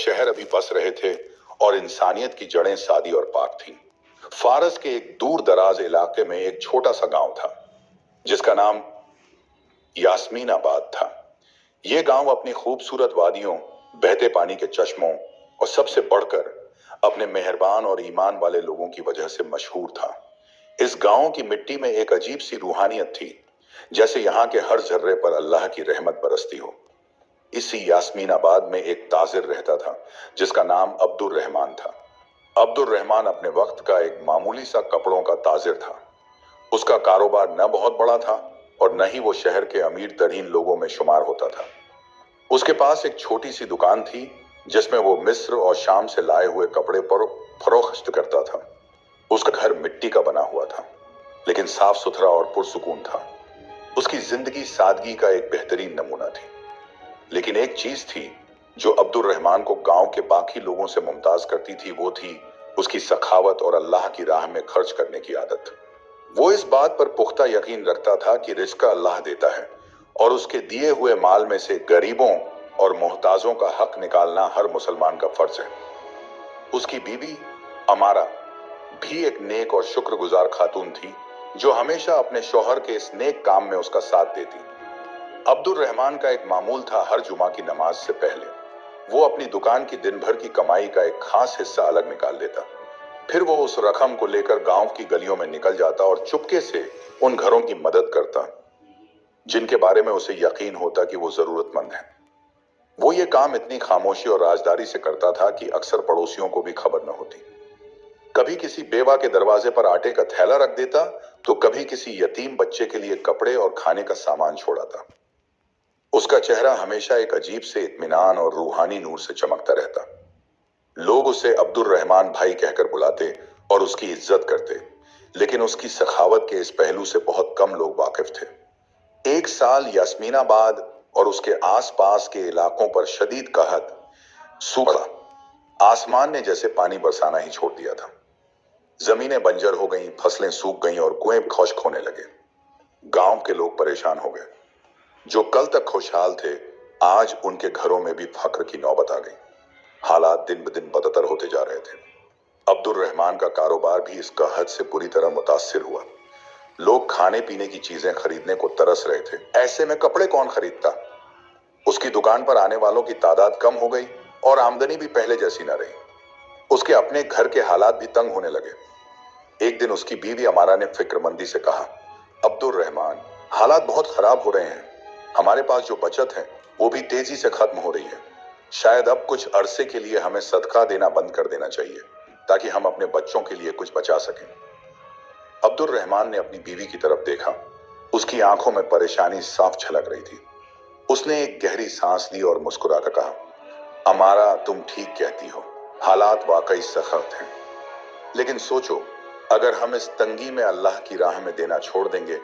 शहर अभी बस रहे थे और इंसानियत की जड़ें सादी और पाक थीं। फारस के एक दूर दराज इलाके में एक छोटा सा गांव था जिसका नाम यास्मीनाबाद था। यह गांव अपनी खूबसूरत वादियों, बहते पानी के चश्मों और सबसे बढ़कर अपने मेहरबान और ईमान वाले लोगों की वजह से मशहूर था। इस गांव की मिट्टी में एक अजीब सी रूहानियत थी, जैसे यहाँ के हर जर्रे पर अल्लाह की रहमत बरसती हो। इसी यास्मीनाबाद में एक ताजिर रहता था जिसका नाम अब्दुल रहमान था। अब्दुल रहमान अपने वक्त का एक मामूली सा कपड़ों का ताजिर था। उसका कारोबार न बहुत बड़ा था और न ही वो शहर के अमीर तरीन लोगों में शुमार होता था। उसके पास एक छोटी सी दुकान थी जिसमें वो मिस्र और शाम से लाए हुए कपड़े पर फरोख्त करता था। उसका घर मिट्टी का बना हुआ था, लेकिन साफ सुथरा और पुरसुकून था। उसकी जिंदगी सादगी का एक बेहतरीन नमूना थी। लेकिन एक चीज थी जो अब्दुल रहमान को गांव के बाकी लोगों से मुमताज करती थी, वो थी उसकी सखावत और अल्लाह की राह में खर्च करने की आदत। वो इस बात पर पुख्ता यकीन रखता था कि रिज़्क़ अल्लाह देता है और उसके दिए हुए माल में से गरीबों और मोहताजों का हक निकालना हर मुसलमान का फर्ज है। उसकी बीवी अमारा भी एक नेक और शुक्रगुजार खातून थी जो हमेशा अपने शौहर के इस नेक काम में उसका साथ देती। अब्दुल रहमान का एक मामूल था, हर जुमा की नमाज से पहले वो अपनी दुकान की दिन भर की कमाई का एक खास हिस्सा अलग निकाल लेता। फिर वो उस रकम को लेकर गांव की गलियों में निकल जाता और चुपके से उन घरों की मदद करता जिनके बारे में उसे यकीन होता कि वो जरूरतमंद हैं। वो ये काम इतनी खामोशी और राजदारी से करता था कि अक्सर पड़ोसियों को भी खबर न होती। कभी किसी बेवा के दरवाजे पर आटे का थैला रख देता तो कभी किसी यतीम बच्चे के लिए कपड़े और खाने का सामान छोड़ाता। उसका चेहरा हमेशा एक अजीब से इत्मीनान और रूहानी नूर से चमकता रहता। लोग उसे अब्दुल रहमान भाई कहकर बुलाते और उसकी इज्जत करते, लेकिन उसकी सखावत के इस पहलू से बहुत कम लोग वाकिफ थे। एक साल यास्मीनाबाद और उसके आसपास के इलाकों पर शदीद कहत, सूखा, आसमान ने जैसे पानी बरसाना ही छोड़ दिया था। जमीनें बंजर हो गईं, फसलें सूख गईं और कुएं खुश्क होने लगे। गांव के लोग परेशान हो गए। जो कल तक खुशहाल थे, आज उनके घरों में भी फक्र की नौबत आ गई। हालात दिन ब दिन बदतर होते जा रहे थे। अब्दुल रहमान का कारोबार भी इस कहत से बुरी तरह मुतासिर हुआ। लोग खाने पीने की चीजें खरीदने को तरस रहे थे। ऐसे में कपड़े कौन खरीदता? उसकी दुकान पर आने वालों की तादाद कम हो गई और आमदनी भी पहले जैसी न रही। उसके अपने घर के हालात भी तंग होने लगे। एक दिन उसकी बीवी अमारा ने फिक्रमंदी से कहा, अब्दुल रहमान, हालात बहुत खराब हो रहे हैं। हमारे पास जो बचत है वो भी तेजी से खत्म हो रही है। शायद अब कुछ अरसे के लिए हमें सदका देना बंद कर देना चाहिए ताकि हम अपने बच्चों के लिए कुछ बचा सकें। अब्दुल रहमान ने अपनी बीवी की तरफ देखा। उसकी आंखों में परेशानी साफ झलक रही थी। उसने एक गहरी सांस ली और मुस्कुराकर कहा, अमारा, तुम ठीक कहती हो, हालात वाकई सख्त हैं। लेकिन सोचो, अगर हम इस तंगी में अल्लाह की राह में देना छोड़ देंगे